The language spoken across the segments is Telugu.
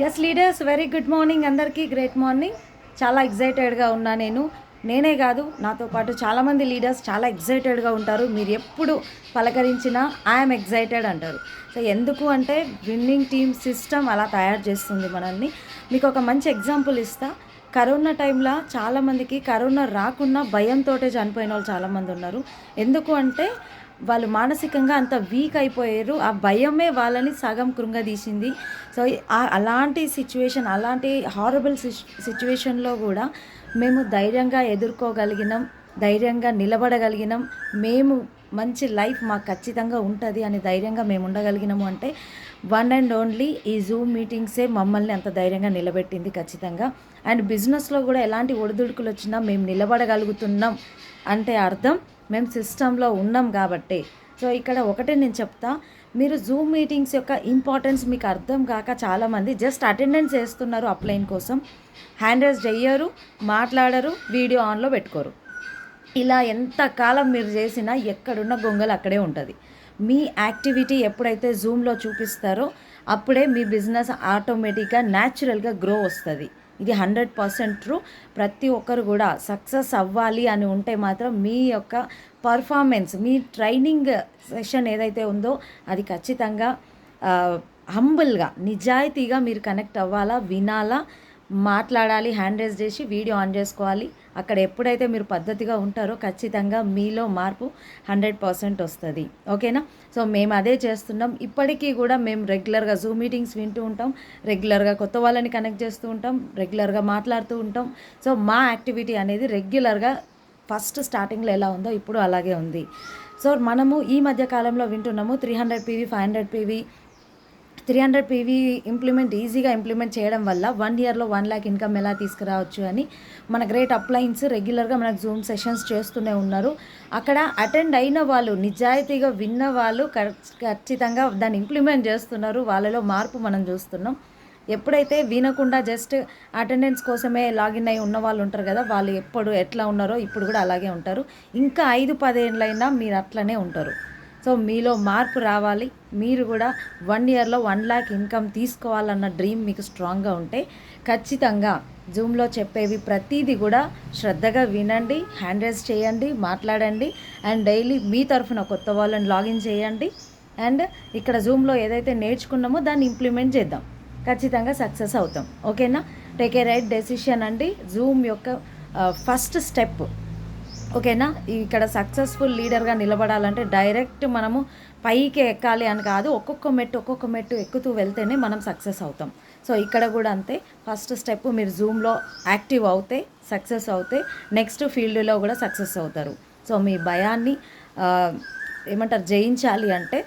Yes leaders, very good morning అందరికీ. Great morning. చాలా ఎగ్జైటెడ్గా ఉన్నా నేనే కాదు, నాతో పాటు చాలామంది లీడర్స్ చాలా ఎగ్జైటెడ్గా ఉంటారు. మీరు ఎప్పుడు పలకరించినా ఐఎమ్ ఎగ్జైటెడ్ అంటారు. సో ఎందుకు అంటే విన్నింగ్ టీమ్ సిస్టమ్ అలా తయారు చేస్తుంది మనల్ని. మీకు ఒక మంచి ఎగ్జాంపుల్ ఇస్తా. కరోనా టైంలో చాలామందికి కరోనా రాకున్నా భయంతో చనిపోయిన వాళ్ళు చాలామంది ఉన్నారు. ఎందుకు అంటే వాళ్ళు మానసికంగా అంత వీక్ అయిపోయారు. ఆ భయమే వాళ్ళని సగం కృంగదీసింది. సో అలాంటి సిచ్యువేషన్, అలాంటి హారబుల్ సిచ్యువేషన్లో కూడా మేము ధైర్యంగా ఎదుర్కోగలిగినాం, ధైర్యంగా నిలబడగలిగినాం. మేము మంచి లైఫ్ మాకు ఖచ్చితంగా ఉంటుంది అని ధైర్యంగా మేము ఉండగలిగినాము అంటే వన్ అండ్ ఓన్లీ ఈ జూమ్ మీటింగ్సే మమ్మల్ని అంత ధైర్యంగా నిలబెట్టింది ఖచ్చితంగా. అండ్ బిజినెస్లో కూడా ఎలాంటి ఒడిదుడుకులు వచ్చినా మేము నిలబడగలుగుతున్నాం అంటే అర్థం మేము సిస్టంలో ఉన్నాం కాబట్టి. సో ఇక్కడ ఒకటే నేను చెప్తా, మీరు జూమ్ మీటింగ్స్ యొక్క ఇంపార్టెన్స్ మీకు అర్థం కాక చాలామంది జస్ట్ అటెండెన్స్ వేస్తున్నారు అప్లైన్ కోసం, హ్యాండ్ రైజ్ చెయ్యరు, మాట్లాడరు, వీడియో ఆన్లో పెట్టుకోరు. ఇలా ఎంతకాలం మీరు చేసినా ఎక్కడున్న గొంగలు అక్కడే ఉంటుంది. మీ యాక్టివిటీ ఎప్పుడైతే జూమ్లో చూపిస్తారో అప్పుడే మీ బిజినెస్ ఆటోమేటిక్గా న్యాచురల్గా గ్రో వస్తుంది. ఇది 100% ట్రూ. ప్రతి ఒక్కరు కూడా సక్సెస్ అవ్వాలి అని ఉంటే మాత్రం మీ యొక్క పర్ఫార్మెన్స్, మీ ట్రైనింగ్ సెషన్ ఏదైతే ఉందో అది ఖచ్చితంగా హంబుల్గా, నిజాయితీగా మీరు కనెక్ట్ అవ్వాలా, వినాలా, మాట్లాడాలి, హ్యాండ్ రైజ్ చేసి వీడియో ఆన్ చేసుకోవాలి. అక్కడ ఎప్పుడైతే మీరు పద్ధతిగా ఉంటారో ఖచ్చితంగా మీలో మార్పు 100% వస్తుంది. ఓకేనా? సో మేము అదే చేస్తున్నాం. ఇప్పటికీ కూడా మేము రెగ్యులర్గా జూమ్ మీటింగ్స్ వింటూ ఉంటాం, రెగ్యులర్గా కొత్త వాళ్ళని కనెక్ట్ చేస్తూ ఉంటాం, రెగ్యులర్గా మాట్లాడుతూ ఉంటాం. సో మా యాక్టివిటీ అనేది రెగ్యులర్గా ఫస్ట్ స్టార్టింగ్లో ఎలా ఉందో ఇప్పుడు అలాగే ఉంది. సో మనము ఈ మధ్య కాలంలో వింటున్నాము 300 PV, 500 PV, 300 PV ఈజీగా ఇంప్లిమెంట్ చేయడం వల్ల 1 ఇయర్లో 1 lakh ఇన్కమ్ ఎలా తీసుకురావచ్చు అని మన గ్రేట్ అప్లయన్స్ రెగ్యులర్గా మనకు జూమ్ సెషన్స్ చేస్తూనే ఉన్నారు. అక్కడ అటెండ్ అయిన వాళ్ళు, నిజాయితీగా విన్న వాళ్ళు ఖచ్చితంగా దాన్ని ఇంప్లిమెంట్ చేస్తున్నారు. వాళ్ళలో మార్పు మనం చూస్తున్నాం. ఎప్పుడైతే వినకుండా జస్ట్ అటెండెన్స్ కోసమే లాగిన్ అయి ఉన్న వాళ్ళు ఉంటారు కదా, వాళ్ళు ఎప్పుడు ఎట్లా ఉన్నారో ఇప్పుడు కూడా అలాగే ఉంటారు. ఇంకా 5-10 ఏళ్ళైనా మీరు అట్లనే ఉంటారు. సో మీలో మార్పు రావాలి. మీరు కూడా 1 ఇయర్లో 1 lakh ఇన్కమ్ తీసుకోవాలన్న డ్రీమ్ మీకు స్ట్రాంగ్గా ఉంటే ఖచ్చితంగా జూమ్లో చెప్పేవి ప్రతిదీ కూడా శ్రద్ధగా వినండి, హ్యాండ్ రైజ్ చేయండి, మాట్లాడండి. అండ్ డైలీ మీ తరఫున కొత్త వాళ్ళని లాగిన్ చేయండి. అండ్ ఇక్కడ జూమ్లో ఏదైతే నేర్చుకున్నామో దాన్ని ఇంప్లిమెంట్ చేద్దాం. ఖచ్చితంగా సక్సెస్ అవుతాం. ఓకేనా? టేక్ ఏ రైట్ డెసిషన్ అండి. జూమ్ యొక్క ఫస్ట్ స్టెప్. ఓకేనా? ఇక్కడ సక్సెస్ఫుల్ లీడర్గా నిలబడాలంటే డైరెక్ట్ మనము పైకి ఎక్కాలి అని కాదు, ఒక్కొక్క మెట్టు ఎక్కుతూ వెళ్తేనే మనం సక్సెస్ అవుతాం. సో ఇక్కడ కూడా అంతే. ఫస్ట్ స్టెప్ మీరు జూమ్లో యాక్టివ్ అవుతే సక్సెస్ అవుతే నెక్స్ట్ ఫీల్డ్లో కూడా సక్సెస్ అవుతారు. సో మీ భయాన్ని జయించాలి అంటే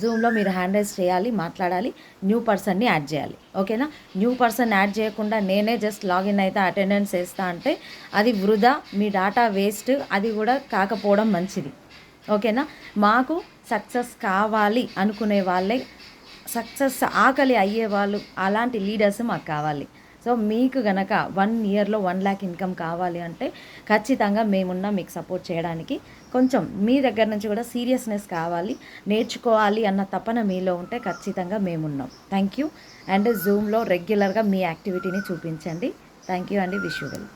జూమ్లో మీరు హ్యాండ్ రైజ్ చేయాలి, మాట్లాడాలి, న్యూ పర్సన్ని యాడ్ చేయాలి. ఓకేనా? న్యూ పర్సన్ యాడ్ చేయకుండా నేనే జస్ట్ లాగిన్ అయితే అటెండెన్స్ వేస్తా అంటే అది వృధా, మీ డాటా వేస్ట్, అది కూడా కాకపోవడం మంచిది. ఓకేనా? మాకు సక్సెస్ కావాలి అనుకునే వాళ్ళే, సక్సెస్ ఆకలి అయ్యేవాళ్ళు, అలాంటి లీడర్స్ మాకు కావాలి. సో మీకు గనక 1 ఇయర్లో 1 lakh ఇన్కమ్ కావాలి అంటే ఖచ్చితంగా మేమున్నా మీకు సపోర్ట్ చేయడానికి. కొంచెం మీ దగ్గర నుంచి కూడా సీరియస్నెస్ కావాలి, నేర్చుకోవాలి అన్న తపన మీలో ఉంటే ఖచ్చితంగా మేమున్నాం. Thank you. అండ్ జూమ్లో రెగ్యులర్గా మీ యాక్టివిటీని చూపించండి. థ్యాంక్ యూ అండి. Wish you well.